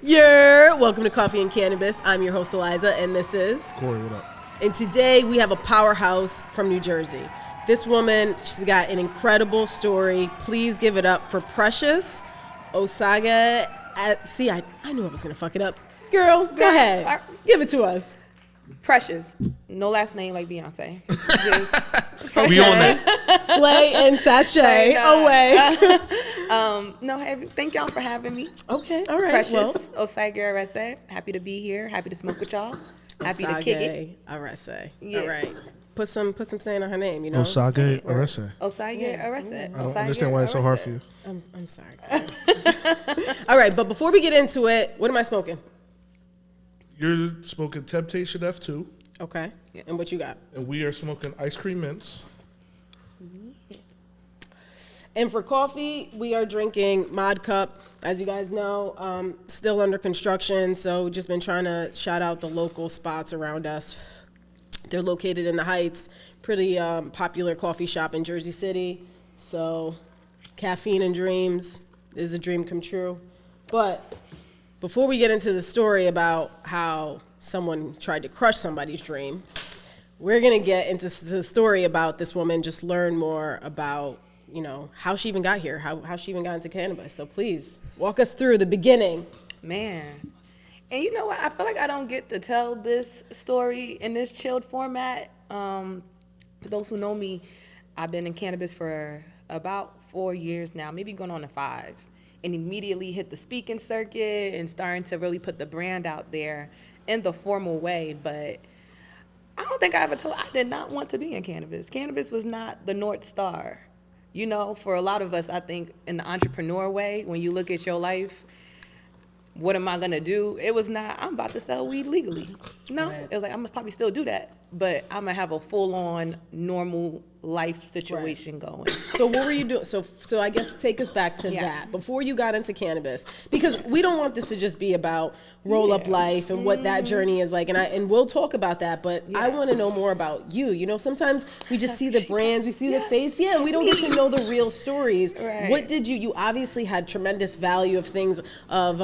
Welcome to Coffee and Cannabis. I'm your host, Alyza, and this is Corey. What up? And today we have a powerhouse from New Jersey. This woman, she's got an incredible story. Please give it up for Precious Osagie-Erese. See, I knew I was going to fuck it up. Girl, go ahead. Give it to us. Precious. No last name like Beyonce. We own that. Slay and sashay away. Thank y'all for having me. Okay, all right. Precious Osagie-Erese. Happy to be here. Happy to smoke with y'all. Happy to kick it. Osagie-Erese. Yeah. All right. Put some saying on her name, you know. Osagie-Erese. Osagie-Erese. I don't understand why it's so hard for you. I'm sorry. All right, but before we get into it, what am I smoking? You're smoking Temptation F2, Okay. Yeah. And what you got? and we are smoking Ice Cream Mints. And for coffee, we are drinking Mod Cup. As you guys know, still under construction, so just been trying to shout out the local spots around us. They're located in the Heights, pretty popular coffee shop in Jersey City. So caffeine and dreams is a dream come true. But before we get into the story about how someone tried to crush somebody's dream, we're going to get into the story about this woman, just learn more about, you know, how she even got here, how she even got into cannabis. So please, walk us through the beginning. Man. And you know what? I feel like I don't get to tell this story in this chilled format. For those who know me, I've been in cannabis for about 4 years now, maybe going on to 5. And immediately hit the speaking circuit and starting to really put the brand out there in the formal way. But I don't think I ever told, I did not want to be in cannabis. Cannabis was not the North Star. You know, for a lot of us, I think in the entrepreneur way, when you look at your life, what am I gonna do? It was not, I'm about to sell weed legally. No, It was like, I'm gonna probably still do that, but I'm gonna have a full-on normal life situation going. So what were you doing? So I guess take us back to that before you got into cannabis, because we don't want this to just be about roll up life and what that journey is like. And we'll talk about that, but I want to know more about you. You know, sometimes we just see the brands, we see the face, and we don't get to know the real stories. Right. What did you obviously had tremendous value of things of,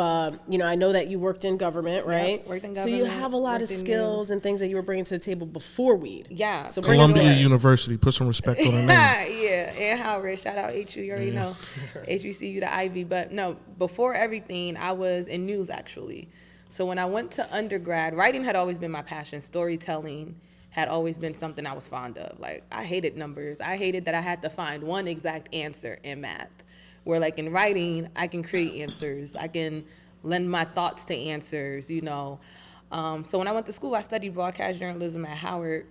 you know, I know that you worked in government, right? Yep, worked in so you government, have a lot of skills and things that you were bringing to the table before weed. Yeah. So bring us Columbia in. University. Put some respect on her name. Yeah, and Howard, shout out HU, you already know. HBCU to Ivy. But no, before everything, I was in news actually. So when I went to undergrad, writing had always been my passion. Storytelling had always been something I was fond of. Like, I hated numbers. I hated that I had to find one exact answer in math. Where like in writing, I can create answers. I can lend my thoughts to answers, you know. So when I went to school, I studied broadcast journalism at Howard.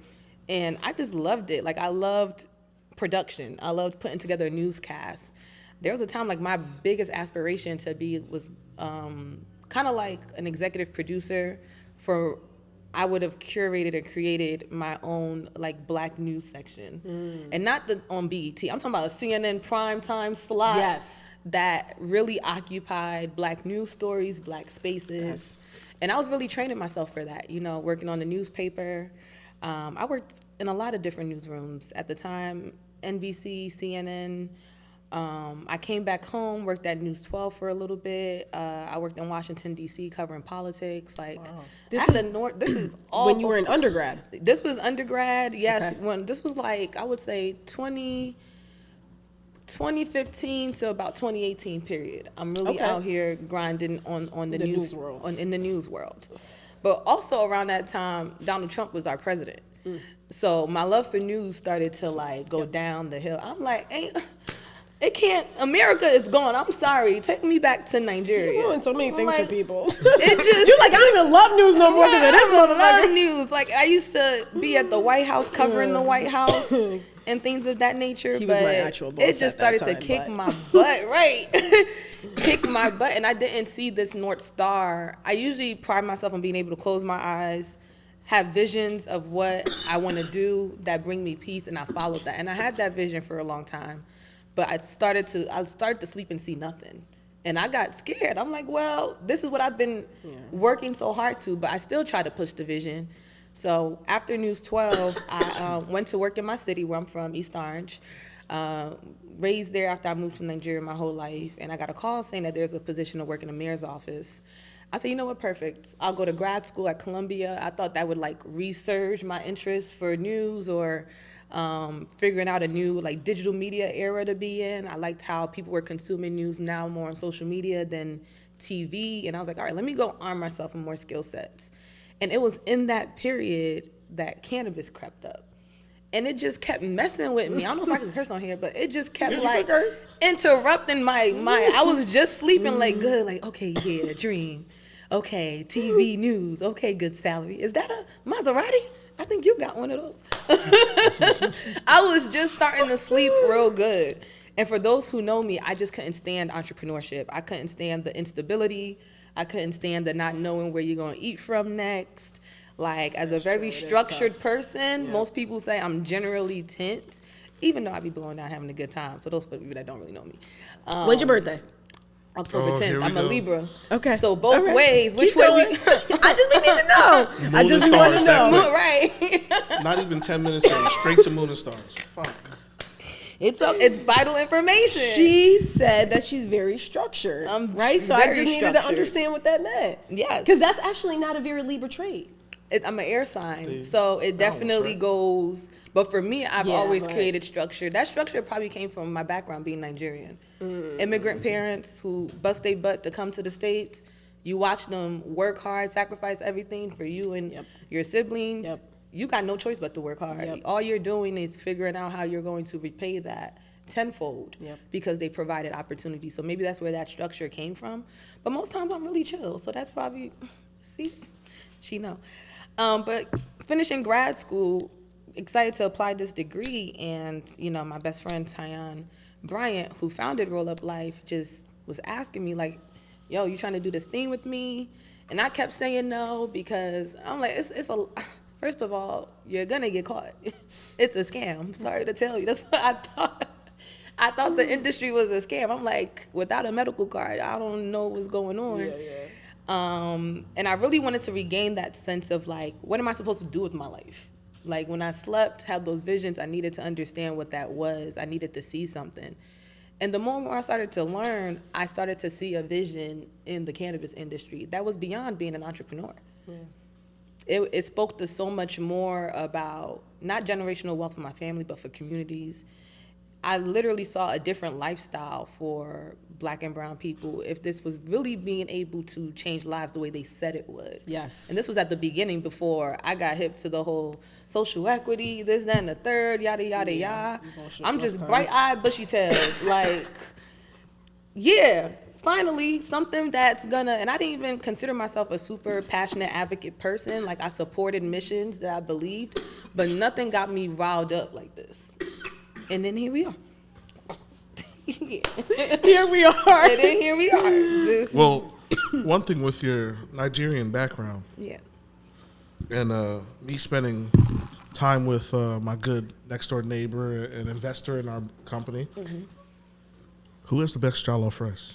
And I just loved it. Like, I loved production. I loved putting together a newscast. There was a time, like, my biggest aspiration to be was kind of like an executive producer for, I would have curated and created my own, like, black news section. And not on BET. I'm talking about a CNN primetime slot that really occupied black news stories, black spaces. And I was really training myself for that, you know, working on the newspaper. I worked in a lot of different newsrooms at the time, NBC, CNN. I came back home, worked at News 12 for a little bit. I worked in Washington, D.C. covering politics. Like, this is all when you were in undergrad. This was undergrad, yes. Okay. When this was like, I would say 2015 to about 2018 period. I'm really out here grinding on the news world. In the news world. But also around that time, Donald Trump was our president. So my love for news started to like go down the hill. I'm like, America is gone. I'm sorry. Take me back to Nigeria. You're doing so many things for people. It just, you're like, I don't even love news no more because of this motherfucker. I love news. Like, I used to be at the White House covering the White House and things of that nature. He was my actual boss. It just started to kick my butt, right? Kick my butt, and I didn't see this North Star. I usually pride myself on being able to close my eyes, have visions of what I want to do that bring me peace, and I followed that. And I had that vision for a long time, but I started to sleep and see nothing. And I got scared. I'm like, well, this is what I've been working so hard to, but I still try to push the vision. So after News 12, I went to work in my city where I'm from, East Orange. Raised there after I moved from Nigeria my whole life. And I got a call saying that there's a position to work in the mayor's office. I said, you know what, perfect. I'll go to grad school at Columbia. I thought that would like resurge my interest for news or figuring out a new like digital media era to be in. I liked how people were consuming news now more on social media than TV. And I was like, all right, let me go arm myself with more skill sets. And it was in that period that cannabis crept up. And it just kept messing with me. I don't know if I can curse on here, but it just kept like interrupting my I was just sleeping like good, like, okay, yeah, dream. Okay, TV news. Okay, good salary. Is that a Maserati? I think you got one of those. I was just starting to sleep real good. And for those who know me, I just couldn't stand entrepreneurship. I couldn't stand the instability. I couldn't stand the not knowing where you're going to eat from next. Like, as a very structured person, most people say I'm generally tense, even though I be blowing down having a good time. So those for people that don't really know me. When's your birthday? October 10th. I'm a Libra. Okay. So both ways. Which way we... I just need to know. I just want to know. Right. Not even 10 minutes in, straight to moon and stars. Fuck. It's vital information. She said that she's very structured, right? So I just needed to understand what that meant. Yes. Because that's actually not a very Libra trait. I'm an air sign, so it definitely goes. But for me, I've always created structure. That structure probably came from my background being Nigerian. Immigrant parents who bust their butt to come to the States. You watch them work hard, sacrifice everything for you and your siblings. You got no choice but to work hard. All you're doing is figuring out how you're going to repay that tenfold because they provided opportunity. So maybe that's where that structure came from. But most times I'm really chill. So that's probably, see, she know. But finishing grad school, excited to apply this degree, and my best friend Tyon Bryant, who founded Roll Up Life, just was asking me like, "Yo, you trying to do this thing with me?" And I kept saying no because I'm like, it's a. First of all, you're gonna get caught. It's a scam. Sorry to tell you, that's what I thought. I thought the industry was a scam. I'm like, without a medical card, I don't know what's going on. And I really wanted to regain that sense of like, what am I supposed to do with my life? Like when I slept, had those visions, I needed to understand what that was. I needed to see something. And the more and more I started to learn, I started to see a vision in the cannabis industry that was beyond being an entrepreneur. It spoke to so much more about not generational wealth for my family, but for communities. I literally saw a different lifestyle for Black and brown people if this was really being able to change lives the way they said it would. Yes. And this was at the beginning before I got hip to the whole social equity, this, that, and the third, yada, yada, yada. I'm just bright-eyed, bushy-tailed. Like, finally, something that's gonna, and I didn't even consider myself a super passionate advocate person. Like, I supported missions that I believed, but nothing got me riled up like this. And then here we are. Here we are. And then here we are. Well, one thing with your Nigerian background. And me spending time with my good next door neighbor, an investor in our company. Who has the best jollof rice?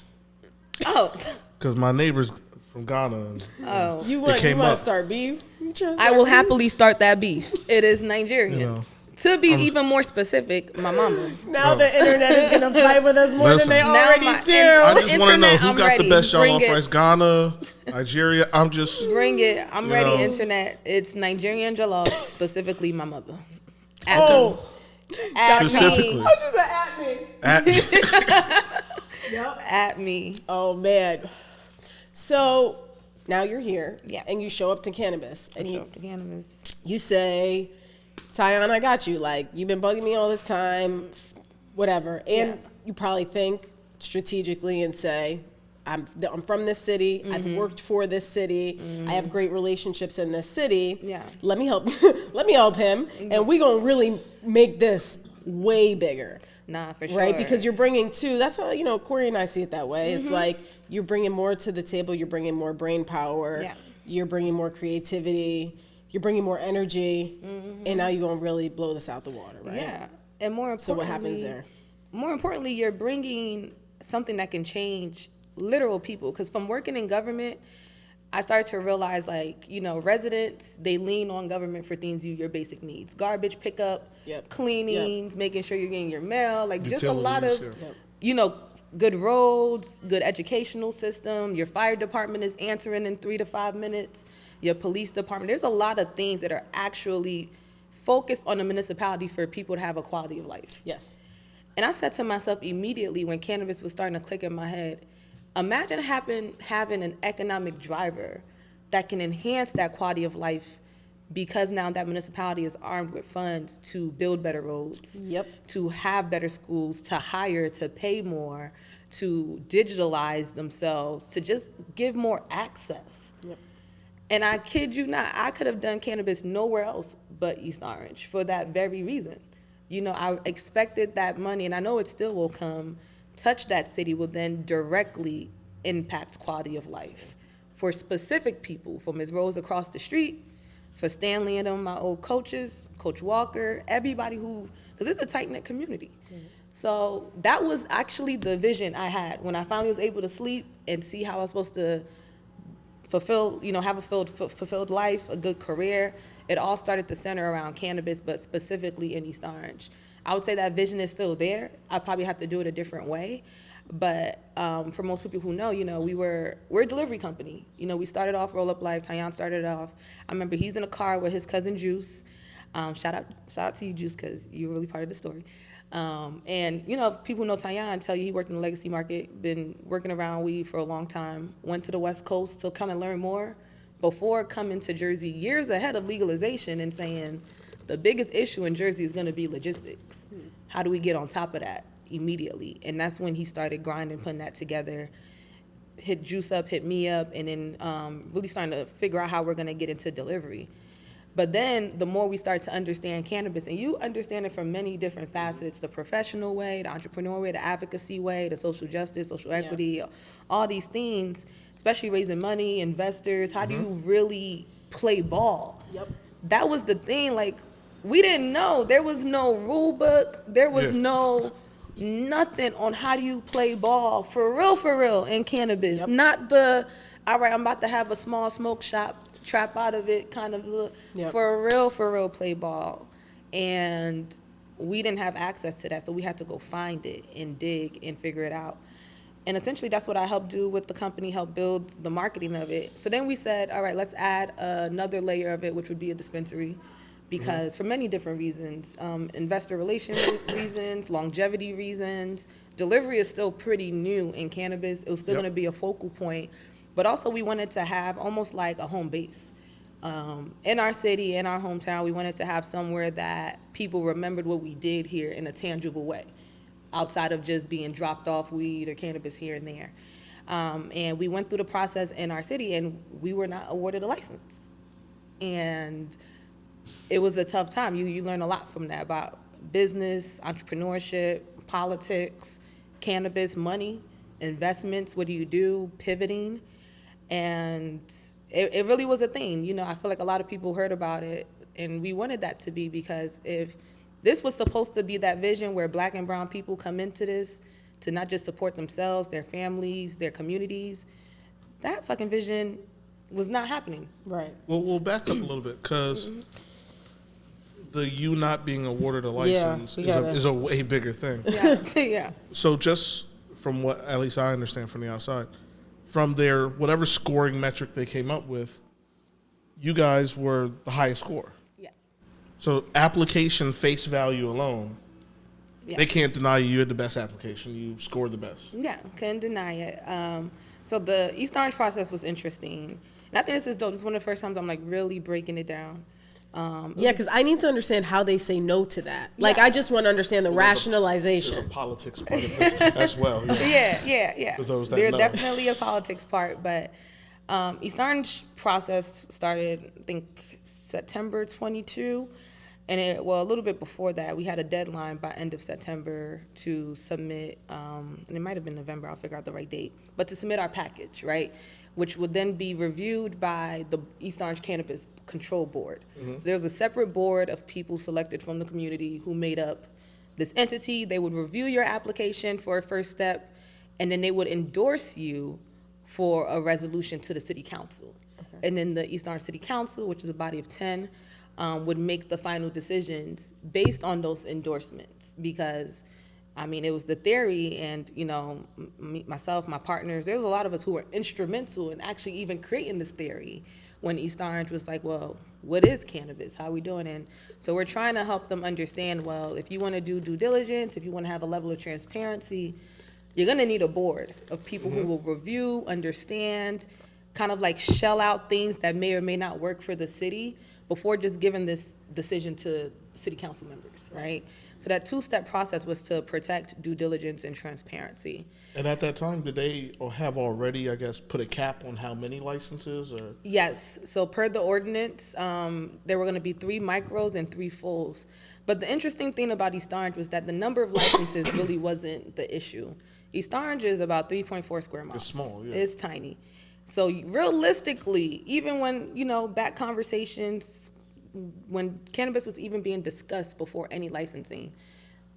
Oh. Because my neighbor's from Ghana. You want to start beef? I will happily start that beef. It is Nigerians. To be even more specific, my mama. Now the internet is going to fight with us more than they already do. I just want to know who got the best jollof rice. Ghana, Nigeria. Bring it. I'm ready, internet. It's Nigerian jollof, specifically my mother. Specifically. How just at me? At me. At me. Oh, man. So now you're here. Yeah. And you show up to Cannabis. And you say, Tyon, I got you. Like, you've been bugging me all this time, whatever. And you probably think strategically and say, I'm from this city. I've worked for this city. I have great relationships in this city. Let me help. Let me help him, and we're gonna really make this way bigger. Nah, for sure. Right, because you're bringing too. That's how Corey and I see it that way. It's like you're bringing more to the table. You're bringing more brain power. You're bringing more creativity. You're bringing more energy, and now you're gonna really blow this out the water, right? Yeah, and more importantly, so what happens there? More importantly, you're bringing something that can change literal people. Because from working in government, I started to realize, residents, they lean on government for things your basic needs: garbage pickup, cleanings, making sure you're getting your mail, just a lot of, good roads, good educational system. Your fire department is answering in 3 to 5 minutes. Your police department. There's a lot of things that are actually focused on the municipality for people to have a quality of life. Yes. And I said to myself immediately when cannabis was starting to click in my head, imagine having an economic driver that can enhance that quality of life because now that municipality is armed with funds to build better roads, to have better schools, to hire, to pay more, to digitalize themselves, to just give more access. And I kid you not, I could have done cannabis nowhere else but East Orange for that very reason. You know, I expected that money, and I know it still will come, touch that city, will then directly impact quality of life for specific people, for Ms. Rose across the street, for Stanley and them, my old coaches, Coach Walker, everybody who, because it's a tight-knit community. So that was actually the vision I had when I finally was able to sleep and see how I was supposed to fulfill, you know, have a fulfilled life, a good career. It all started to center around cannabis, but specifically in East Orange. I would say that vision is still there. I probably have to do it a different way. But for most people who know, you know, we're a delivery company. You know, we started off Roll Up Life. Tyon started off. I remember he's in a car with his cousin Juice. Shout out to you, Juice, because you're really part of the story. And, you know, people who know Tyon tell you he worked in the legacy market, been working around weed for a long time, went to the West Coast to kind of learn more before coming to Jersey years ahead of legalization and saying the biggest issue in Jersey is going to be logistics. How do we get on top of that immediately? And that's when he started grinding, putting that together, hit Juice up, hit me up, and then really starting to figure out how we're going to get into delivery. But then the more we start to understand cannabis, and you understand it from many different facets, the professional way, the entrepreneurial way, the advocacy way, the social justice, social equity, all these things, especially raising money, investors, how do you really play ball? That was the thing, like, we didn't know. There was no rule book. There was no nothing on how do you play ball for real in cannabis. Not the, all right, I'm about to have a small smoke shop, trap out of it kind of look. For real play ball. And we didn't have access to that, so we had to go find it and dig and figure it out. And essentially that's what I helped do with the company, help build the marketing of it. So then we said, all right, let's add another layer of it, which would be a dispensary, because for many different reasons, investor relation reasons, longevity reasons, delivery is still pretty new in cannabis. It was still gonna be a focal point. But also we wanted to have almost like a home base. In our city, in our hometown, we wanted to have somewhere that people remembered what we did here in a tangible way, outside of just being dropped off weed or cannabis here and there. And we went through the process in our city and we were not awarded a license. And it was a tough time. You learn a lot from that about business, entrepreneurship, politics, cannabis, money, investments, what do you do, pivoting. And it really was a thing. You know, I feel like a lot of people heard about it, and we wanted that to be, because if this was supposed to be that vision where Black and brown people come into this to not just support themselves, their families, their communities, that fucking vision was not happening. Right. Well, we'll back up a little bit, because the you not being awarded a license is a way bigger thing. Yeah. So just from what at least I understand from the outside, from their whatever scoring metric they came up with, you guys were the highest score. Yes. So application face value alone, they can't deny you had the best application. You scored the best. Yeah, couldn't deny it. So the East Orange process was interesting. And I think this is dope. This is one of the first times I'm like really breaking it down. Because I need to understand how they say no to that. Like, I just want to understand the rationalization. There's a politics part of this as well. Yeah. For those that There's know. definitely a politics part, but East Orange process started, I think, September 22. And a little bit before that, we had a deadline by end of September to submit, and it might have been November, I'll figure out the right date, but to submit our package, right? Which would then be reviewed by the East Orange Cannabis Control Board. So there's a separate board of people selected from the community who made up this entity. They would review your application for a first step, and then they would endorse you for a resolution to the city council. And then the East Orange City Council, which is a body of 10, would make the final decisions based on those endorsements, because I mean, it was the theory, and, you know, myself, my partners, there's a lot of us who were instrumental in actually even creating this theory when East Orange was like, well, what is cannabis? How are we doing? And so we're trying to help them understand, well, if you want to do due diligence, if you want to have a level of transparency, you're going to need a board of people who will review, understand, kind of like shell out things that may or may not work for the city before just giving this decision to city council members, right? So that two-step process was to protect due diligence and transparency. And at that time, did they or have already, I guess, put a cap on how many licenses? Or Yes. So per the ordinance, there were going to be 3 micros and 3 fulls. But the interesting thing about East Orange was that the number of licenses really wasn't the issue. East Orange is about 3.4 square miles. It's small, yeah. It's tiny. So realistically, even when, you know, back conversations, when cannabis was even being discussed before any licensing,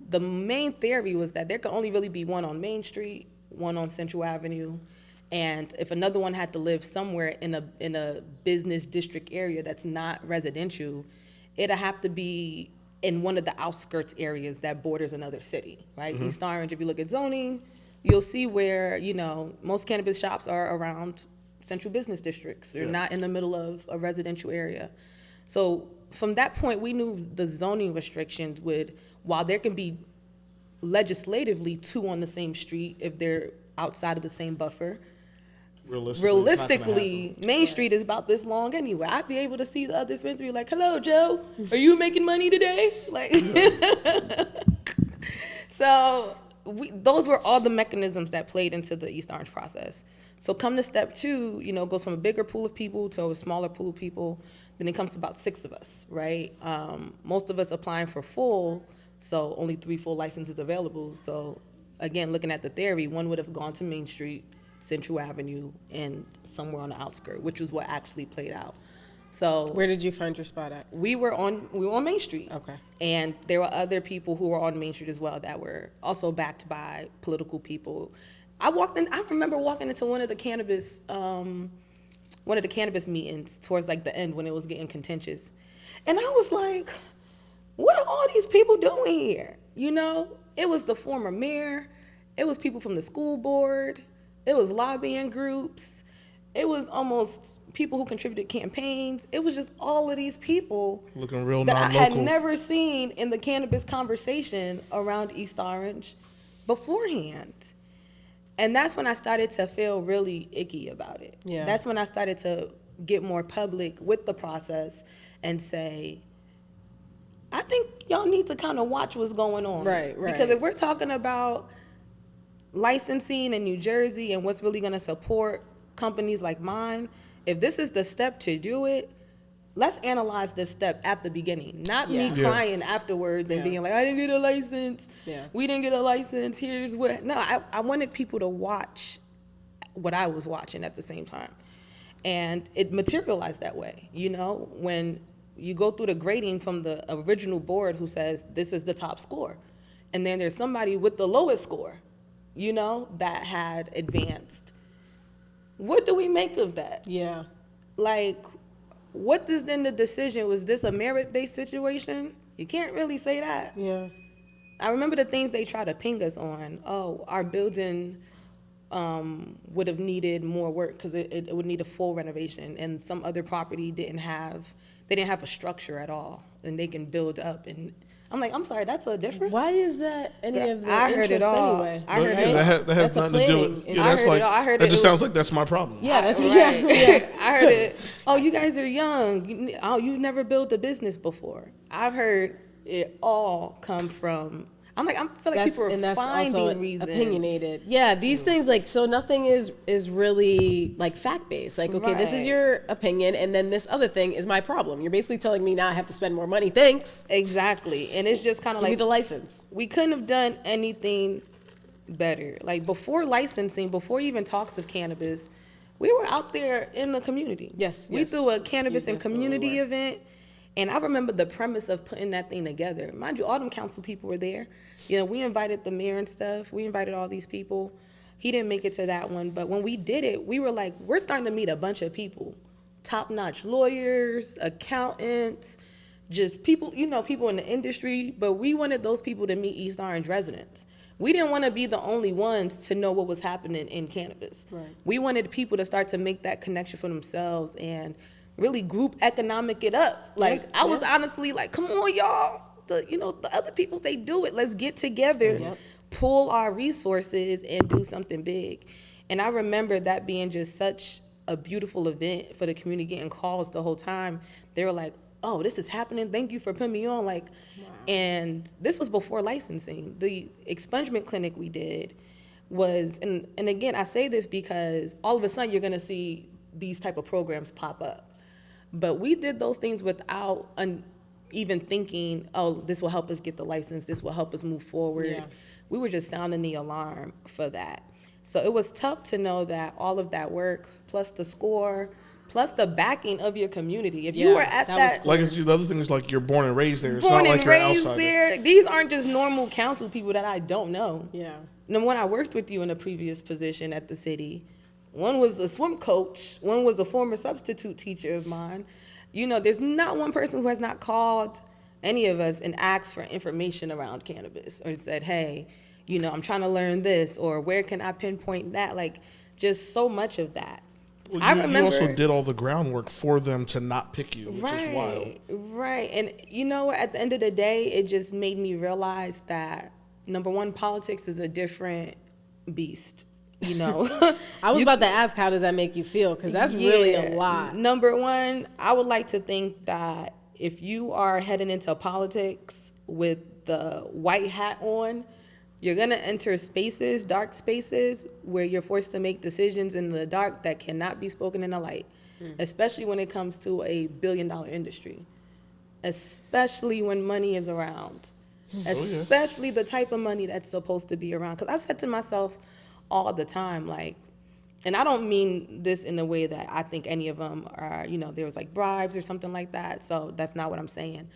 the main theory was that there could only really be one on Main Street, one on Central Avenue, and if another one had to live somewhere in a business district area that's not residential, it'd have to be in one of the outskirts areas that borders another city, right? East Orange, if you look at zoning, you'll see where, you know, most cannabis shops are around central business districts. They're not in the middle of a residential area. So from that point, we knew the zoning restrictions would, while there can be legislatively 2 on the same street if they're outside of the same buffer, realistically, Main Street is about this long anyway. I'd be able to see the other dispensary like, hello, Joe, are you making money today? Like, so those were all the mechanisms that played into the East Orange process. So come to step 2, you know, goes from a bigger pool of people to a smaller pool of people. Then it comes to about 6 of us, right? Most of us applying for full, so only 3 full licenses available. So again, looking at the theory, one would have gone to Main Street, Central Avenue, and somewhere on the outskirts, which was what actually played out. So where did you find your spot at? We were on Main Street. Okay. And there were other people who were on Main Street as well that were also backed by political people. I remember walking into one of the cannabis meetings towards like the end when it was getting contentious. And I was like, what are all these people doing here? You know, it was the former mayor, it was people from the school board, it was lobbying groups, it was almost people who contributed campaigns. It was just all of these people looking real that non-local. I had never seen in the cannabis conversation around East Orange beforehand. And that's when I started to feel really icky about it. Yeah. That's when I started to get more public with the process and say, I think y'all need to kind of watch what's going on. Right. Because if we're talking about licensing in New Jersey and what's really going to support companies like mine, if this is the step to do it, let's analyze this step at the beginning, not me crying afterwards and being like, I didn't get a license. Yeah. We didn't get a license. Here's what. No, I wanted people to watch what I was watching at the same time. And it materialized that way. You know, when you go through the grading from the original board who says this is the top score, and then there's somebody with the lowest score, you know, that had advanced. What do we make of that? Yeah. Like, what is then the decision? Was this a merit-based situation? You can't really say that. Yeah. I remember the things they try to ping us on. Oh, our building would have needed more work because it would need a full renovation, and some other property didn't have a structure at all, and they can build up. And I'm like, I'm sorry, that's a different. Why is that any of the I heard it all. anyway? I heard it. That has nothing to do with. Yeah, that's like. That just sounds like that's my problem. Yeah, that's right. Yeah. I heard it. Oh, you guys are young. You've never built a business before. I've heard it all come from. I'm like, I feel like people are finding reasons. Opinionated. Yeah, these things, like, so nothing is really like fact based. Like, okay, this is your opinion, and then this other thing is my problem. You're basically telling me now I have to spend more money. Thanks. Exactly, and it's just kind of like, give me the license. We couldn't have done anything better. Like, before licensing, before even talks of cannabis, we were out there in the community. Yes, we threw a cannabis and community event. And I remember the premise of putting that thing together. Mind you, all them council people were there. You know, we invited the mayor and stuff. We invited all these people. He didn't make it to that one. But when we did it, we were like, we're starting to meet a bunch of people. Top-notch lawyers, accountants, just people, you know, people in the industry. But we wanted those people to meet East Orange residents. we didn't want to be the only ones to know what was happening in cannabis. Right. We wanted people to start to make that connection for themselves and really group economic it up. Like, I was honestly like, come on, y'all. The other people, they do it. Let's get together, pull our resources, and do something big. And I remember that being just such a beautiful event for the community, getting calls the whole time. They were like, oh, this is happening. Thank you for putting me on. Like, and this was before licensing. The expungement clinic we did was, and again, I say this because all of a sudden you're going to see these type of programs pop up. But we did those things without even thinking, oh, this will help us get the license. This will help us move forward. Yeah. We were just sounding the alarm for that. So it was tough to know that all of that work, plus the score, plus the backing of your community. If you were at that, like the other thing is like you're born and raised there. It's born not and like you're raised outside there. These aren't just normal council people that I don't know. Yeah. And when I worked with you in a previous position at the city, one was a swim coach, one was a former substitute teacher of mine. You know, there's not one person who has not called any of us and asked for information around cannabis or said, hey, you know, I'm trying to learn this, or where can I pinpoint that? Like, just so much of that. Well, I remember, you also did all the groundwork for them to not pick you, which is wild. Right. And you know, at the end of the day, it just made me realize that, number one, politics is a different beast. You know, I was about to ask, how does that make you feel? Because that's really a lot. Number one, I would like to think that if you are heading into politics with the white hat on, you're going to enter spaces, dark spaces, where you're forced to make decisions in the dark that cannot be spoken in the light, especially when it comes to a billion-dollar industry, especially when money is around, especially the type of money that's supposed to be around. Because I said to myself all the time, like, and I don't mean this in a way that I think any of them are, you know, there was like bribes or something like that. So that's not what I'm saying,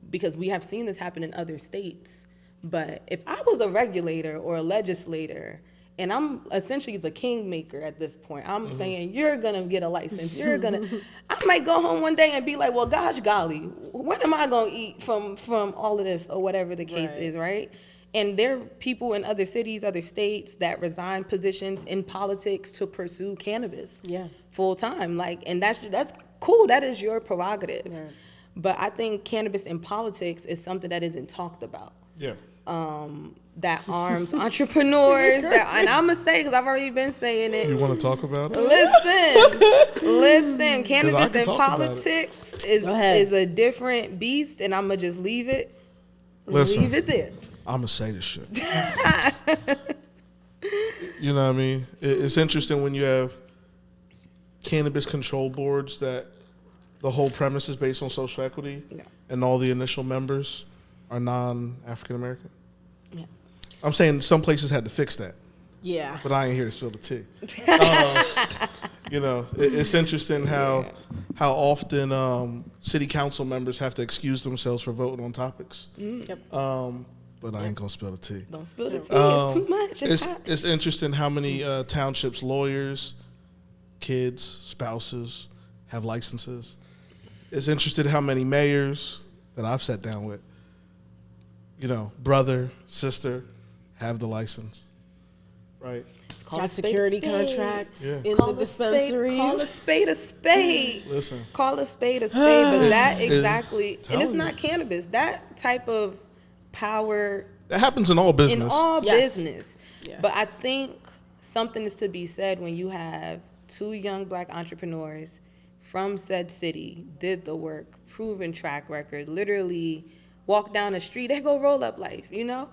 because we have seen this happen in other states. But if I was a regulator or a legislator, and I'm essentially the kingmaker at this point, I'm saying, you're going to get a license. I might go home one day and be like, well, gosh, golly, when am I going to eat from all of this, or whatever the case is, right? And there are people in other cities, other states that resign positions in politics to pursue cannabis full time. Like, and that's cool. That is your prerogative. Right. But I think cannabis in politics is something that isn't talked about. Yeah. That arms entrepreneurs. And I'm going to say, because I've already been saying it. You want to talk about it? Listen. Cannabis in politics is a different beast, and I'm going to just leave it. Leave it there. I'm going to say this shit. You know what I mean? It's interesting when you have cannabis control boards that the whole premise is based on social equity, and all the initial members are non-African American. Yeah. I'm saying some places had to fix that. Yeah. But I ain't here to spill the tea. You know, it's interesting how often city council members have to excuse themselves for voting on topics. Yep. But I ain't gonna spill the tea. Don't spill the tea. It's too much. It's interesting how many townships, lawyers, kids, spouses have licenses. It's interesting how many mayors that I've sat down with, you know, brother, sister, have the license, right? It's called security contracts in the dispensaries. Call a spade a spade. Listen. Call a spade a spade. But that exactly, and it's not cannabis. That type of power. That happens in all business. In all business. Yes. But I think something is to be said when you have two young black entrepreneurs from said city, did the work, proven track record, literally walk down the street, they go roll up life, you know?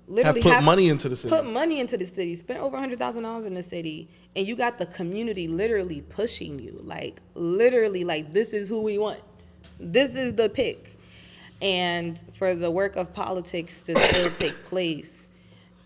Literally have put money into the city. Put money into the city, spent over $100,000 in the city, and you got the community literally pushing you, like literally, like this is who we want. This is the pick. And for the work of politics to still take place,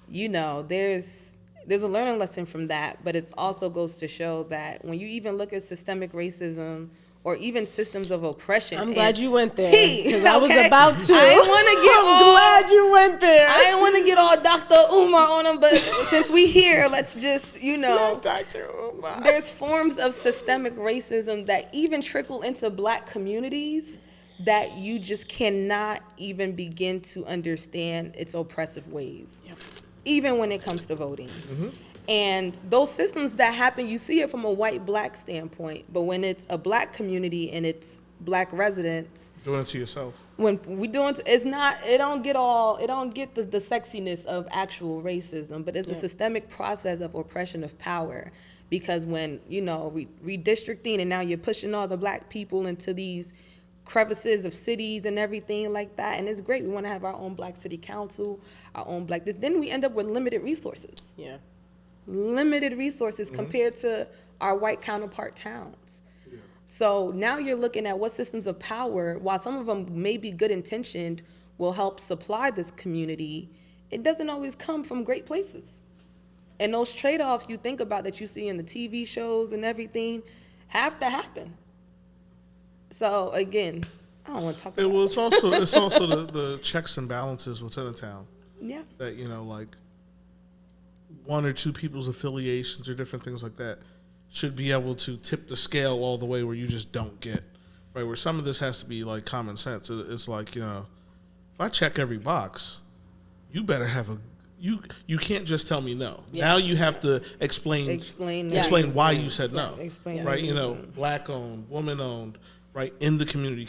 you know, there's a learning lesson from that, but it also goes to show that when you even look at systemic racism or even systems of oppression. I'm glad you went there, because I was about to. I'm glad you went there. I didn't want to get all Dr. Umar on him, but since we here, let's just, you know. Dr. Umar. There's forms of systemic racism that even trickle into black communities that you just cannot even begin to understand its oppressive ways, even when it comes to voting. And those systems that happen, you see it from a white-black standpoint, but when it's a black community and it's black residents, doing it to yourself. When we doing, it don't get the sexiness of actual racism, but it's a systemic process of oppression of power. Because when, redistricting and now you're pushing all the black people into these crevices of cities and everything like that, and it's great. We want to have our own black city council, our own black this. Then we end up with limited resources. Yeah. Limited resources compared to our white counterpart towns. Yeah. So now you're looking at what systems of power, while some of them may be good intentioned, will help supply this community, it doesn't always come from great places. And those trade-offs you think about that you see in the TV shows and everything have to happen. So again, I don't want to talk about well, it's also the checks and balances within a town. Yeah. That, like one or two people's affiliations or different things like that should be able to tip the scale all the way where you just don't get, right? Where some of this has to be like common sense. It's like, if I check every box, you better have you can't just tell me no. Yeah. Now you have to explain why you said no, right? Black owned, woman owned, right? In the community,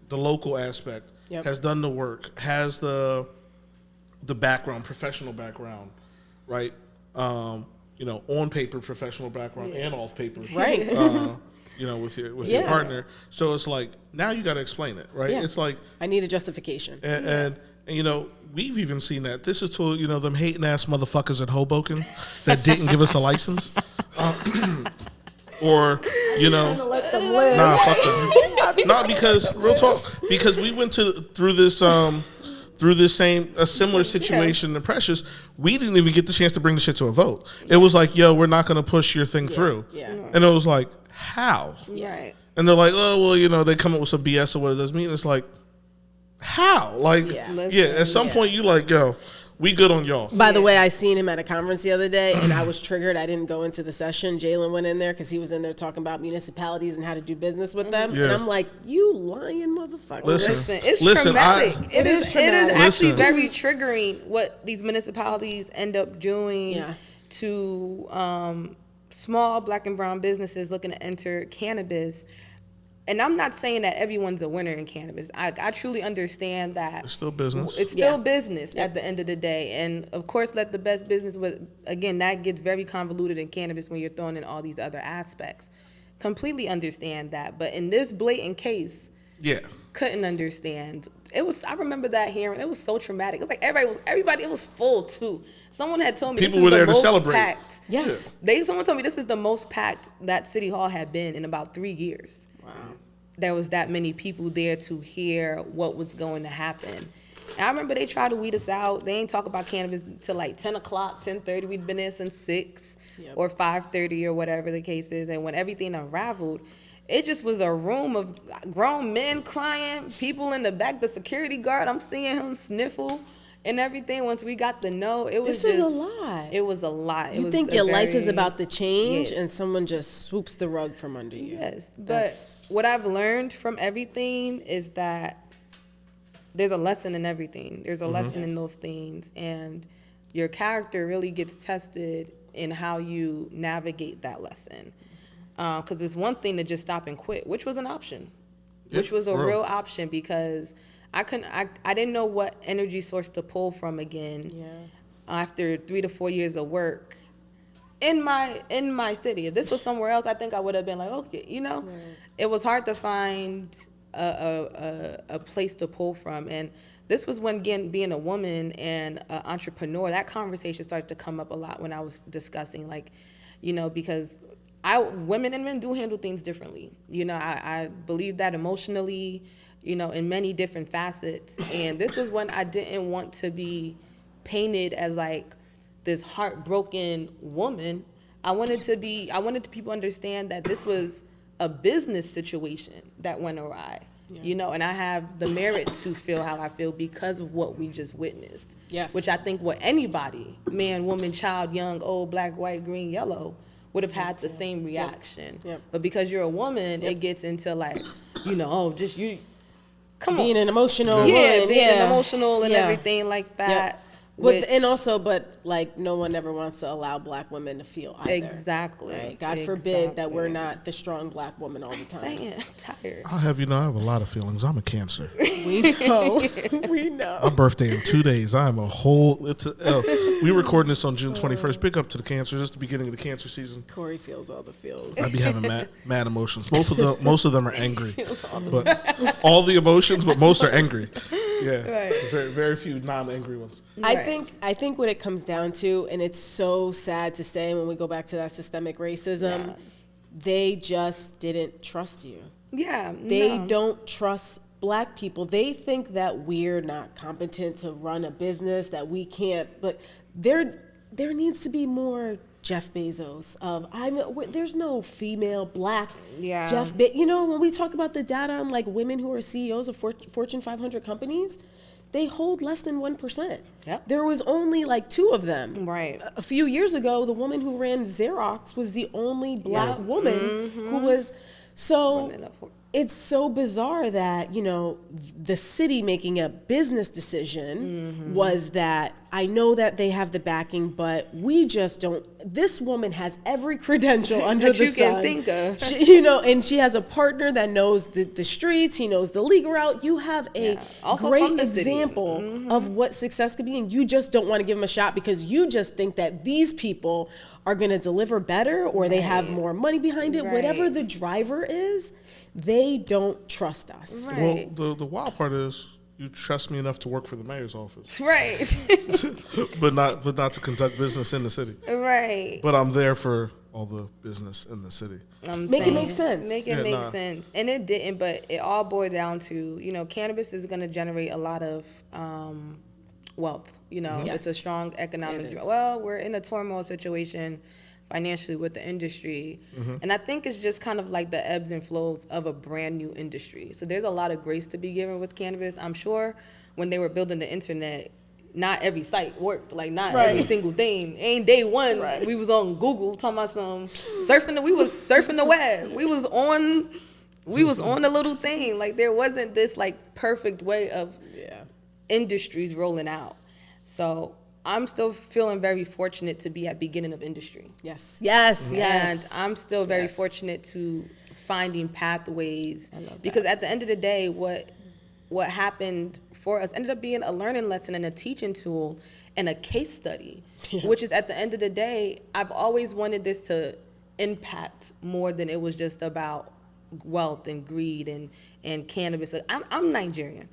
the local aspect has done the work, has the background, professional background, right? On paper, professional background and off paper, right? With your partner. So it's like now you got to explain it, right? Yeah. It's like I need a justification, and we've even seen that. This is to them hating ass motherfuckers at Hoboken that didn't give us a license, or nah, fuck them. Not because real talk, because we went through this similar situation in Precious. We didn't even get the chance to bring the shit to a vote. It was like, yo, we're not going to push your thing through. Yeah. And it was like, how? Right. And they're like, oh, well, they come up with some BS or what it does mean. It's like, how? Like, at some point you like, yo, we good on y'all. By the way, I seen him at a conference the other day, and I was triggered. I didn't go into the session. Jalen went in there because he was in there talking about municipalities and how to do business with them. Yeah. And I'm like, you lying motherfucker. Listen, it's traumatic. It is actually very triggering what these municipalities end up doing to small black and brown businesses looking to enter cannabis. And I'm not saying that everyone's a winner in cannabis. I truly understand that. It's still business. It's still business at the end of the day. And, of course, let the best business, but, again, that gets very convoluted in cannabis when you're throwing in all these other aspects. Completely understand that. But in this blatant case, couldn't understand. I remember that hearing. It was so traumatic. It was like everybody, it was full, too. Someone had told me people were there to celebrate. Packed. Yes. Someone told me this is the most packed that City Hall had been in about 3 years. Wow. There was that many people there to hear what was going to happen. And I remember they tried to weed us out. They ain't talk about cannabis till like 10 o'clock, 10:30. We'd been there since 6 or 5:30 or whatever the case is. And when everything unraveled, it just was a room of grown men crying, people in the back, the security guard, I'm seeing him sniffle and everything. Once we got to know, it was a lot. It was a lot. You think your life is about to change and someone just swoops the rug from under you. Yes, but what I've learned from everything is that there's a lesson in everything. There's a lesson in those things, and your character really gets tested in how you navigate that lesson. Because it's one thing to just stop and quit, which was an option, which was a real option, because I didn't know what energy source to pull from again after 3 to 4 years of work in my city. If this was somewhere else, I think I would have been like, okay, It was hard to find a place to pull from. And this was when, again, being a woman and an entrepreneur, that conversation started to come up a lot when I was discussing, because women and men do handle things differently. I believe that emotionally, in many different facets. And this was when I didn't want to be painted as like this heartbroken woman. I wanted people to understand that this was a business situation that went awry. And I have the merit to feel how I feel because of what we just witnessed. Yes. Which I think what anybody, man, woman, child, young, old, black, white, green, yellow, would have had the same reaction. But because you're a woman, it gets into like, being an emotional woman. Being emotional and everything like that. Yep. But like no one ever wants to allow black women to feel either. Exactly. Right? God forbid that we're not the strong black woman all the time. I'm tired. I'll have you know, I have a lot of feelings. I'm a Cancer. We know. We know. My birthday in 2 days. I'm a whole. We recording this on June 21st. Big up to the Cancers. It's the beginning of the Cancer season. Corey feels all the feels. I be having mad emotions. Most of them are angry, but all the emotions, but most are angry. Yeah, right. Very, very few non-angry ones. Right. I think what it comes down to, and it's so sad to say when we go back to that systemic racism, they just didn't trust you. Yeah, they don't trust black people. They think that we're not competent to run a business, that we can't. But there needs to be more Jeff Bezos there's no female black Jeff Bezos. You know, when we talk about the data on like women who are CEOs of Fortune 500 companies, they hold less than 1%. Yep. There was only like 2 of them. Right. A few years ago, the woman who ran Xerox was the only black woman who was. So it's so bizarre that, you know, the city making a business decision was that I know that they have the backing, but we just don't. This woman has every credential under the sun. That you can think of. She, you know, and she has a partner that knows the streets. He knows the legal route. You have a great example of what success could be, and you just don't want to give them a shot because you just think that these people are going to deliver better or they have more money behind it. Whatever the driver is, they don't trust us. Right. Well, the wild part is you trust me enough to work for the mayor's office. Right. but not to conduct business in the city. Right. But I'm there for all the business in the city. Make it make sense. Make it make sense. And it didn't, but it all boiled down to, you know, cannabis is going to generate a lot of wealth. You know, it's a strong economic. Well, we're in a turmoil situation financially with the industry. And I think it's just kind of like the ebbs and flows of a brand new industry. So there's a lot of grace to be given with cannabis. I'm sure when they were building the internet, not every site worked, like not every single thing. Ain't day one, we was on Google talking about some surfing. We was surfing the web. We was on the little thing. Like there wasn't this like perfect way of industries rolling out. So I'm still feeling very fortunate to be at beginning of industry. Yes. And I'm still very fortunate to finding pathways because at the end of the day, what happened for us ended up being a learning lesson and a teaching tool and a case study, which is at the end of the day, I've always wanted this to impact more than it was just about wealth and greed and cannabis. I'm Nigerian.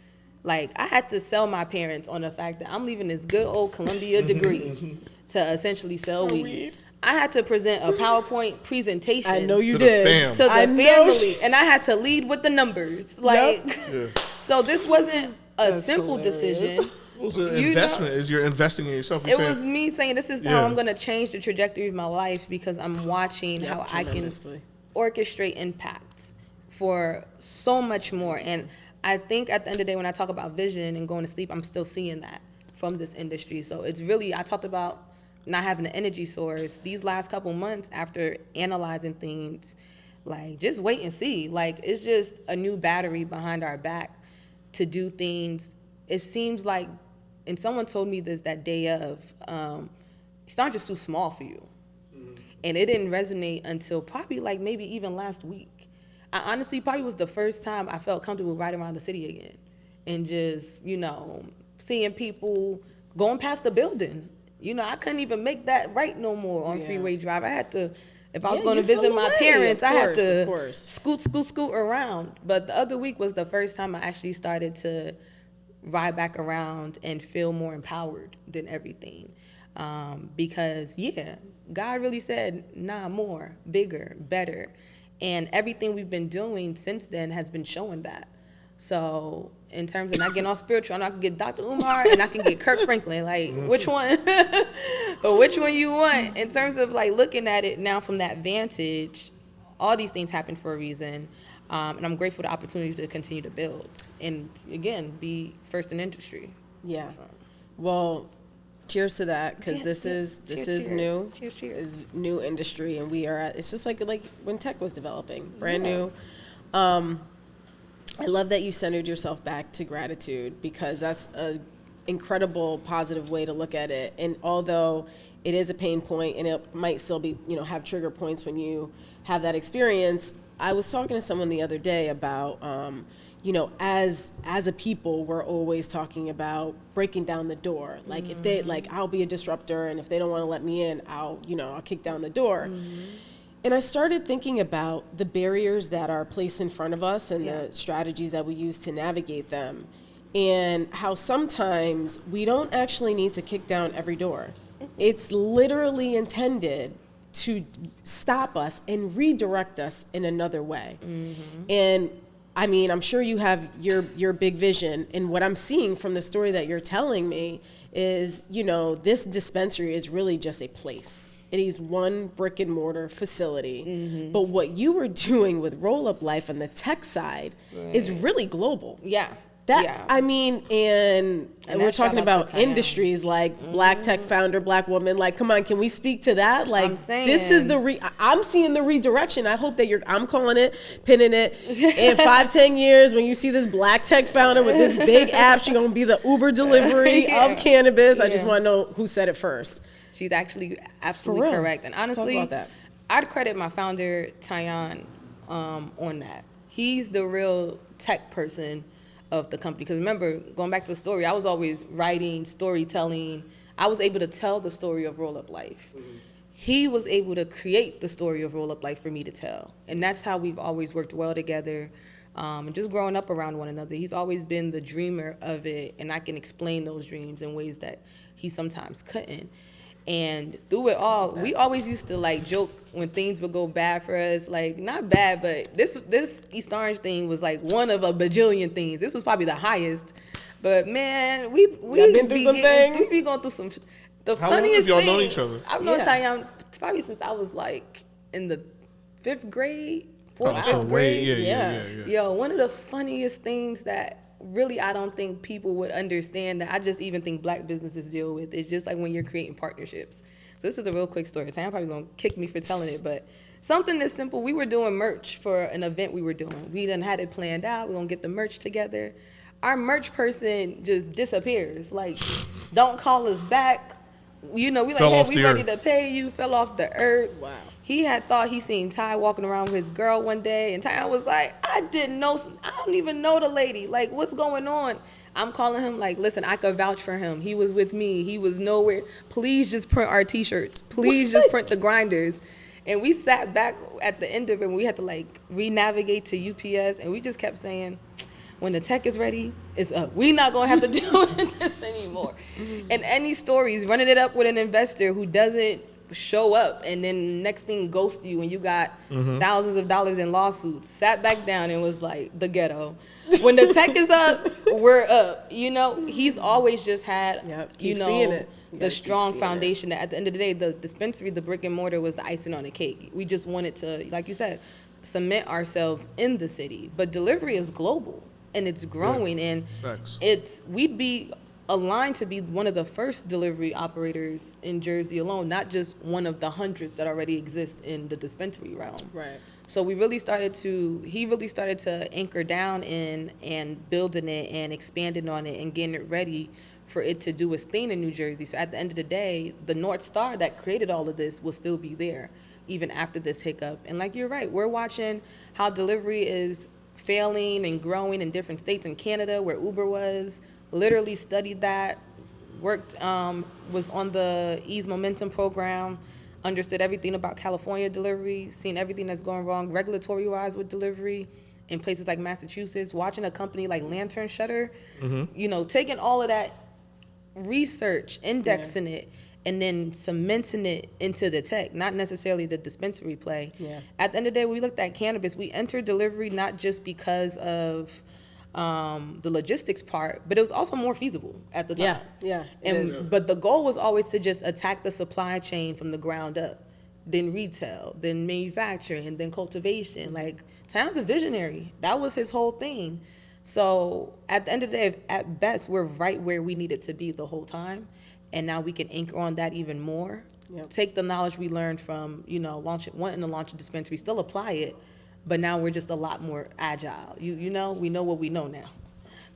Like, I had to sell my parents on the fact that I'm leaving this good old Columbia degree to essentially sell weed. I had to present a PowerPoint presentation. I know you did. To the family. And I had to lead with the numbers. Like, so this wasn't a simple decision. It was an investment. You're investing in yourself. It was me saying, this is how I'm going to change the trajectory of my life because I'm watching how I can orchestrate impacts for so much more. And I think at the end of the day, when I talk about vision and going to sleep, I'm still seeing that from this industry. So it's really, I talked about not having an energy source. These last couple months after analyzing things, like just wait and see. Like it's just a new battery behind our back to do things. It seems like, and someone told me this that day of, it's not just too small for you. And it didn't resonate until probably like maybe even last week. I honestly probably was the first time I felt comfortable riding around the city again and just, you know, seeing people going past the building. You know, I couldn't even make that right no more on Freeway Drive. I had to, if I was going to visit my parents, I had to scoot around. But the other week was the first time I actually started to ride back around and feel more empowered than everything. Because, God really said, nah, more, bigger, better. And everything we've been doing since then has been showing that. So in terms of not getting all spiritual, I can get Dr. Umar and I can get Kirk Franklin. Like, which one? But which one you want? In terms of like looking at it now from that vantage, all these things happen for a reason. And I'm grateful for the opportunity to continue to build and, again, be first in industry. Yeah. So. Well, cheers to that, because this is new. Cheers. Is new industry, and we are at. It's just like when tech was developing, brand new. I love that you centered yourself back to gratitude, because that's a incredible positive way to look at it. And although it is a pain point and it might still be, have trigger points when you have that experience, I was talking to someone the other day about, as a people, we're always talking about breaking down the door. Like if they, I'll be a disruptor, and if they don't want to let me in, I'll kick down the door. And I started thinking about the barriers that are placed in front of us and the strategies that we use to navigate them, and how sometimes we don't actually need to kick down every door. It's literally intended to stop us and redirect us in another way. And I mean, I'm sure you have your big vision, and what I'm seeing from the story that you're telling me is, this dispensary is really just a place. It is one brick and mortar facility. But what you were doing with Roll Up Life on the tech side is really global. I mean, and we're talking about industries like black tech founder, black woman. Like, come on, can we speak to that? Like, this is I'm seeing the redirection. I hope that I'm calling it, pinning it. In 5-10 years, when you see this black tech founder with this big app, she's going to be the Uber delivery of cannabis. I just want to know who said it first. She's actually absolutely correct. And honestly, I'd credit my founder, Tyan, on that. He's the real tech person of the company. Because remember, going back to the story, I was always writing, storytelling. I was able to tell the story of Roll Up Life. He was able to create the story of Roll Up Life for me to tell. And that's how we've always worked well together. And just growing up around one another. He's always been the dreamer of it, and I can explain those dreams in ways that he sometimes couldn't. And through it all, we always used to joke when things would go bad for us. Like, not bad, but this East Orange thing was like one of a bajillion things. This was probably the highest. But man, we been through some things. We be going through some. The How long funniest have y'all thing, known each other? I've known Tyan probably since I was like in the 5th grade, 4th, 5th grade. Yeah. Yo, one of the funniest things that really I don't think people would understand, that I just even think black businesses deal with, is just like when you're creating partnerships. So this is a real quick story. Tanya probably gonna kick me for telling it, but something this simple. We were doing merch for an event we were doing. We done had it planned out. We're gonna get the merch together. Our merch person just disappears. Like, don't call us back. We like, hey, we ready to pay you. Fell off the earth. Wow. He had thought he seen Ty walking around with his girl one day, and Ty was like, I don't even know the lady. Like, what's going on? I'm calling him like, listen, I could vouch for him. He was with me. He was nowhere. Please just print our T-shirts. Please just print the grinders. And we sat back at the end of it, and we had to re-navigate to UPS, and we just kept saying, when the tech is ready, it's up. We not gonna have to deal with this anymore. And any stories, running it up with an investor who doesn't show up, and then next thing ghost you, and you got thousands of dollars in lawsuits. Sat back down and was like, the ghetto. When the tech is up, we're up. He's always just had, the strong foundation that at the end of the day, the dispensary, the brick and mortar was the icing on the cake. We just wanted to, like you said, cement ourselves in the city. But delivery is global, and it's growing, and we'd be aligned to be one of the first delivery operators in Jersey alone, not just one of the hundreds that already exist in the dispensary realm. Right. So he really started to anchor down in and building it and expanding on it and getting it ready for it to do its thing in New Jersey. So at the end of the day, the North Star that created all of this will still be there, even after this hiccup. And like, you're right, we're watching how delivery is failing and growing in different states. In Canada, where Uber was, literally studied that, worked, was on the Ease Momentum program, understood everything about California delivery, seen everything that's going wrong regulatory-wise with delivery in places like Massachusetts, watching a company like Lantern Shutter, taking all of that research, indexing it, and then cementing it into the tech, not necessarily the dispensary play. Yeah. At the end of the day, when we looked at cannabis, we entered delivery not just because of the logistics part, but it was also more feasible at the time. But the goal was always to just attack the supply chain from the ground up, then retail, then manufacturing, then cultivation. Like, Tyan's a visionary. That was his whole thing. So at the end of the day, at best, we're right where we needed to be the whole time. And now we can anchor on that even more. Yep. Take the knowledge we learned from, wanting to launch a dispensary, still apply it, but now we're just a lot more agile. You know, we know what we know now.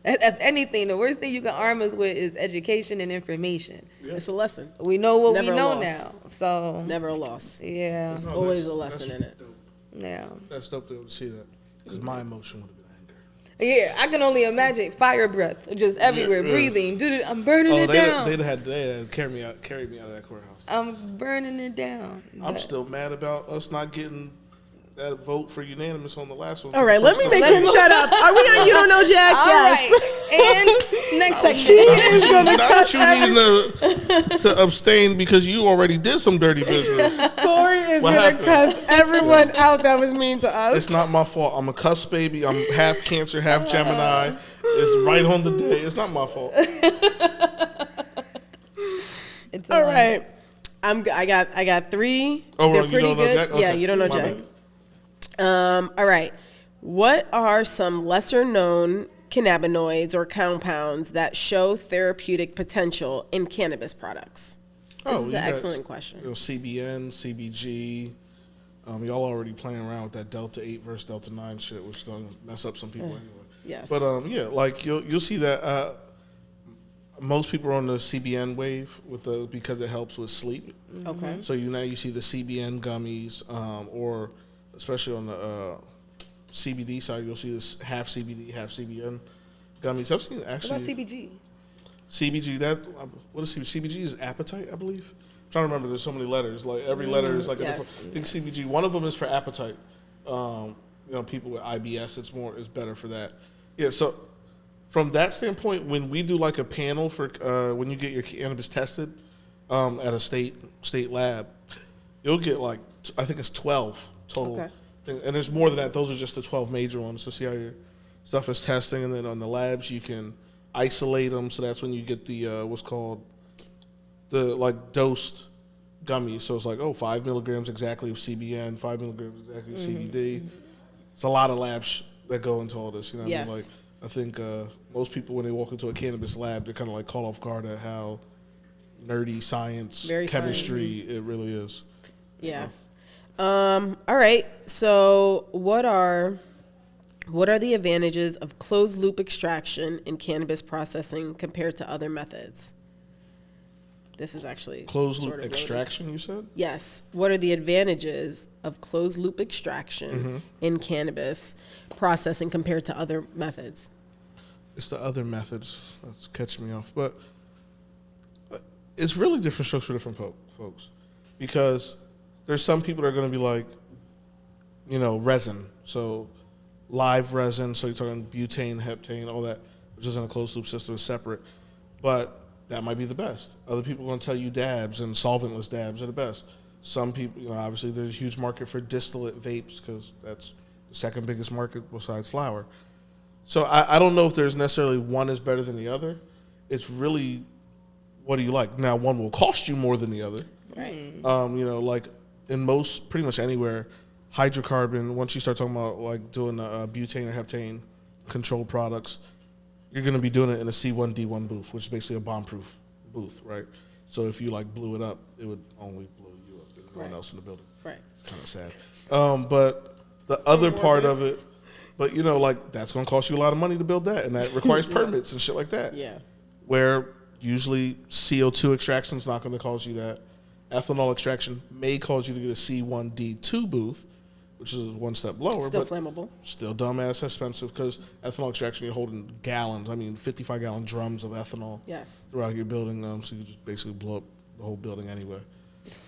If anything, the worst thing you can arm us with is education and information. Yeah. It's a lesson. We know what we know now. So never a loss. Yeah. There's always a lesson in it. Dope. Yeah. That's dope to see that. Because my emotion would have been anger. Yeah, I can only imagine fire breath just everywhere, breathing. Dude, I'm burning it down. They'd had carried me out of that courthouse. I'm burning it down. I'm still mad about us not getting that vote for unanimous on the last one. All right, let me make him shut up. Are we on You Don't Know Jack? All yes. Right. And next segment. He is going to cut needing to abstain because you already did some dirty business. Corey is going to cuss everyone out that was mean to us. It's not my fault. I'm a cuss baby. I'm half Cancer, half Gemini. It's right on the day. It's not my fault. It's all right. I got three. Oh, they're you pretty don't know good. Jack? Okay. Yeah, You Don't Know Jack. All right. What are some lesser known cannabinoids or compounds that show therapeutic potential in cannabis products? This is an excellent question. CBN, CBG. Y'all already playing around with that Delta 8 versus Delta 9 shit, which is going to mess up some people anyway. Yes. But like you'll see that most people are on the CBN wave because it helps with sleep. Okay. So now you see the CBN gummies, or especially on the CBD side, you'll see this half CBD, half CBN gummies. I've seen actually. What about CBG? CBG, what is CBG? CBG is appetite, I believe. I'm trying to remember. There's so many letters. Like every letter is like a different. I think CBG. One of them is for appetite. People with IBS, it's better for that. Yeah. So from that standpoint, when we do like a panel for when you get your cannabis tested at a state lab, you'll get like I think it's 12 total. Okay. And there's more than that. Those are just the 12 major ones to see how your stuff is testing. And then on the labs, you can isolate them. So that's when you get the what's called the like dosed gummies. So it's like 5 milligrams exactly of CBN, 5 milligrams exactly of CBD. It's a lot of labs that go into all this. You know what I mean? Like I think most people when they walk into a cannabis lab, they're kind of like caught off guard at how nerdy chemistry it really is. Yeah. All right. So what are the advantages of closed loop extraction in cannabis processing compared to other methods? This is actually closed loop extraction, you said? Yes. What are the advantages of closed loop extraction in cannabis processing compared to other methods? It's the other methods that's catching me off. But it's really different strokes for different folks. Because there's some people that are going to be like, resin. So live resin, so you're talking butane, heptane, all that, which is in a closed loop system, is separate. But that might be the best. Other people are going to tell you dabs and solventless dabs are the best. Some people, obviously there's a huge market for distillate vapes because that's the second biggest market besides flower. So I don't know if there's necessarily one is better than the other. It's really, what do you like? Now, one will cost you more than the other. Right. Like in pretty much anywhere, hydrocarbon, once you start talking about like doing butane or heptane controlled products, you're going to be doing it in a C1D1 booth, which is basically a bomb-proof booth, right? So if you like blew it up, it would only blow you up and no one else in the building. Right. It's kind of sad. But the other part of it, that's going to cost you a lot of money to build that, and that requires permits and shit like that. Yeah. Where usually CO2 extraction is not going to cause you that. Ethanol extraction may cause you to get a C1D2 booth, which is one step lower. Still flammable. Still dumbass expensive because ethanol extraction, you're holding gallons. 55-gallon drums of ethanol throughout your building. So you just basically blow up the whole building anyway.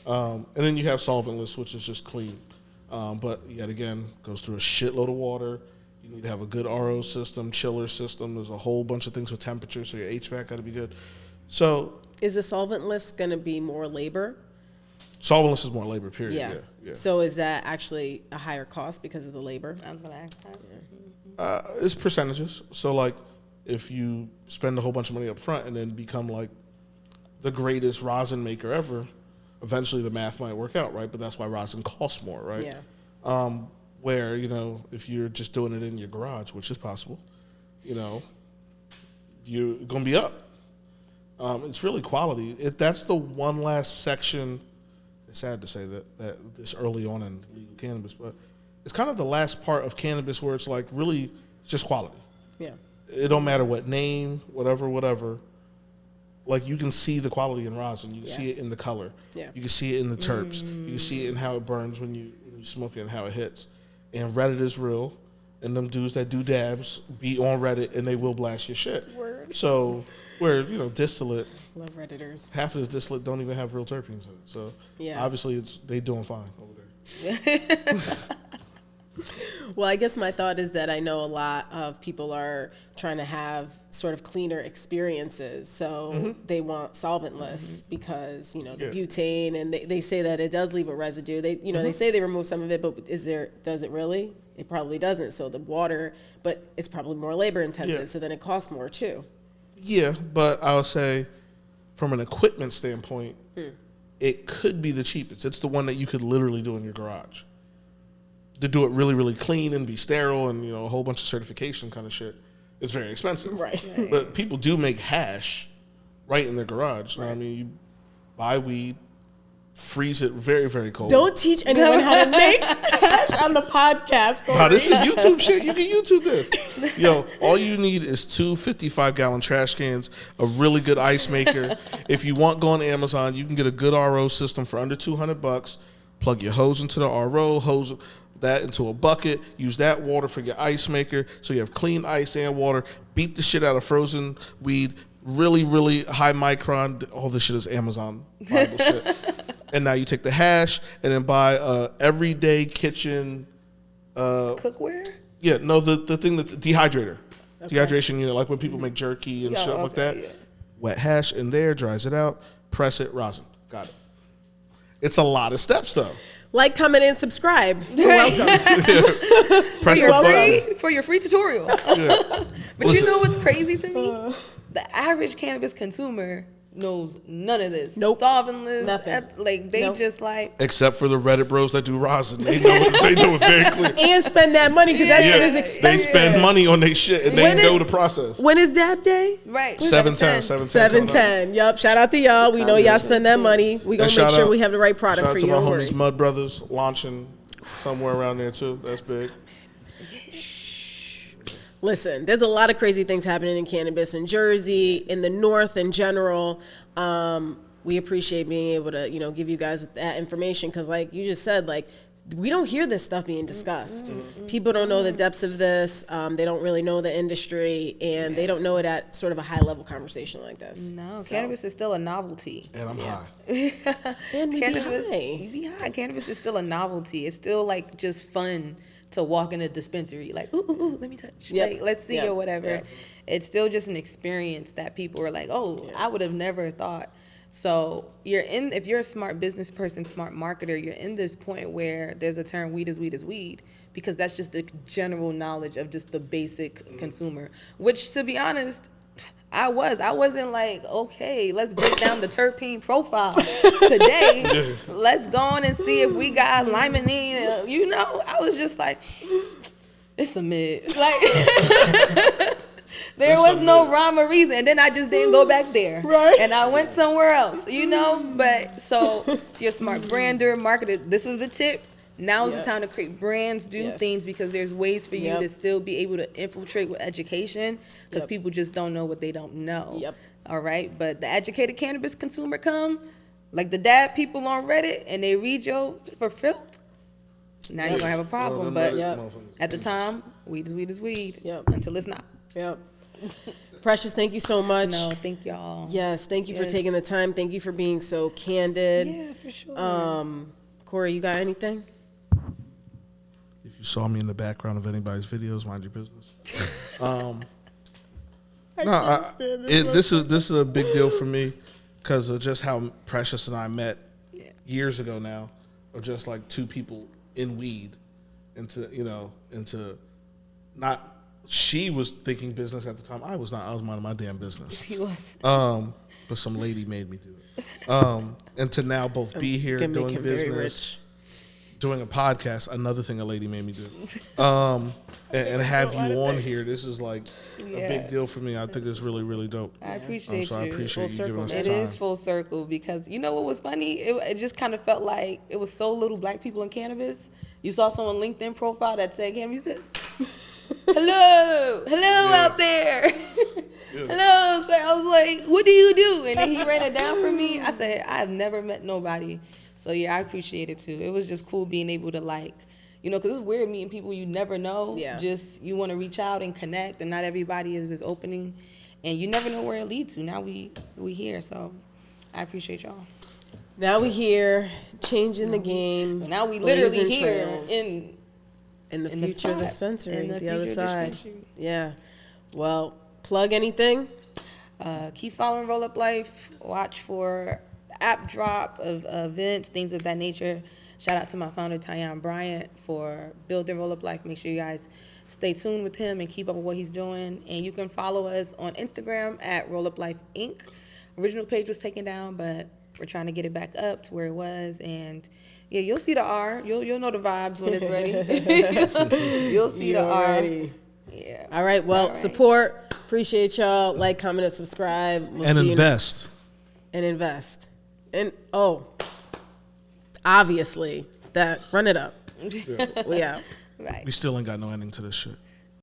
And then you have solventless, which is just clean. But yet again, goes through a shitload of water. You need to have a good RO system, chiller system. There's a whole bunch of things with temperature, so your HVAC got to be good. So is the solventless going to be more labor? Solventless is more labor, period. Yeah. So is that actually a higher cost because of the labor? I was going to ask that. It's percentages. So, like, if you spend a whole bunch of money up front and then become, like, the greatest rosin maker ever, eventually the math might work out, right? But that's why rosin costs more, right? Yeah. Where, if you're just doing it in your garage, which is possible, you're going to be up. It's really quality. That's the one last section. It's sad to say that this early on in legal cannabis, but it's kind of the last part of cannabis where it's like really just quality. Yeah. It don't matter what name, whatever. Like you can see the quality in rosin. You can see it in the color. Yeah. You can see it in the terps. You can see it in how it burns when you smoke it and how it hits. And Reddit is real. And them dudes that do dabs be on Reddit and they will blast your shit. Word. So where, distillate. Love Redditors. Half of the distillate don't even have real terpenes in it. So obviously they doing fine over there. Well, I guess my thought is that I know a lot of people are trying to have sort of cleaner experiences. So they want solventless because, the butane, and they say that it does leave a residue. They, they say they remove some of it, but does it really? It probably doesn't. So the water, but it's probably more labor intensive. So then it costs more too. Yeah, but I'll say from an equipment standpoint, it could be the cheapest. It's the one that you could literally do in your garage. To do it really, really clean and be sterile and, a whole bunch of certification kind of shit, it's very expensive. Right. But people do make hash right in their garage. Right. I mean, you buy weed, freeze it very, very cold. Don't teach anyone how to make hash on the podcast, Corey. Nah, this is YouTube shit. You can YouTube this. All you need is 2 55-gallon trash cans, a really good ice maker. If you want, go on Amazon. You can get a good RO system for under $200. Plug your hose into the RO, hose that into a bucket, use that water for your ice maker so you have clean ice and water. Beat the shit out of frozen weed, really, really high micron. All this shit is Amazon Bible shit. And now you take the hash and then buy a everyday kitchen cookware? Yeah, no, the thing that's dehydrator. Okay. Dehydration unit, like when people make jerky and shit like that. Yeah. Wet hash in there, dries it out, press it, rosin. Got it. It's a lot of steps though. Like, comment, and subscribe. You're welcome. Press the button. For your free tutorial. Yeah. But listen, you know what's crazy to me? The average cannabis consumer knows none of this. Nope. Solventless. Nothing. Like, they just like... Except for the Reddit bros that do rosin. They know it very clear. And spend that money because that shit is expensive. They spend money on their shit and they know the process. When is Dab Day? Right. 7/10. 7/10. Yup. Shout out to y'all. We know y'all spend that money. We gonna make sure we have the right product for you. Shout out to my homies Mud Brothers launching somewhere around there too. That's big. Listen, there's a lot of crazy things happening in cannabis in Jersey, in the North in general. We appreciate being able to, give you guys that information because, like you just said, like we don't hear this stuff being discussed. People don't know the depths of this. They don't really know the industry, and they don't know it at sort of a high-level conversation like this. No, cannabis is still a novelty. And I'm high. And cannabis, you be high. Cannabis is still a novelty. It's still like just fun to walk in a dispensary, like, ooh, let me touch. Yep. Like, let's see or whatever. Yep. It's still just an experience that people are like, I would have never thought. So if you're a smart business person, smart marketer, you're in this point where there's a term, weed is weed, because that's just the general knowledge of just the basic consumer, which, to be honest, I wasn't like, okay, let's break down the terpene profile today. Let's go on and see if we got limonene. I was just like, it's a mid. Like, there was no rhyme or reason. And then I just didn't go back there. Right. And I went somewhere else, But so you're a smart brander, marketer. This is the tip. Now is the time to create brands, do things, because there's ways for you to still be able to infiltrate with education, because people just don't know what they don't know. Yep. All right? But the educated cannabis consumer come, like the dad people on Reddit, and they read you for filth. Now you're going to have a problem. But at the time, weed is weed. Yep. Until it's not. Yep. Precious, thank you so much. No, thank y'all. Yes, thank you for taking the time. Thank you for being so candid. Yeah, for sure. Corey, you got anything? If you saw me in the background of anybody's videos, mind your business. This is a big deal for me because of just how Precious and I met years ago now, of just like two people in weed, into not. She was thinking business at the time. I was not. I was minding my damn business. He was. But some lady made me do it. And to now both be here doing business, doing a podcast, another thing a lady made me do. And have you on here. This is like a big deal for me. I think it's really, really dope. I appreciate so you. I appreciate you giving us the It time. is full circle because you know what was funny? It just kind of felt like it was so little black people in cannabis You saw someone LinkedIn profile that said Cannabis. You said, hello out there. Hello. So I was like, what do you do? And then he ran it down for me. I said, I have never met nobody. So yeah, I appreciate it too. It was just cool being able to like, you know, because it's weird meeting people you never know. Yeah. Just you want to reach out and connect, and not everybody is as opening, and you never know where it leads to. Now we here, so I appreciate y'all. Now we here, changing the game. Now we literally here in the future dispensary, the other side. Yeah. Well, plug anything. Keep following Roll Up Life. Watch for app drop of events, things of that nature. Shout out to my founder, Tyon Bryant, for building Roll Up Life. Make sure you guys stay tuned with him and keep up with what he's doing. And you can follow us on Instagram at Roll Up Life Inc. Original page was taken down, but we're trying to get it back up to where it was. And yeah, you'll see the R. You'll know the vibes when it's ready. You'll see the R. Yeah. All right. Well, support. Appreciate y'all. Like, comment, and subscribe. We'll and invest. And invest. And obviously, that run it up. Yeah. We out. Right. We still ain't got no ending to this shit.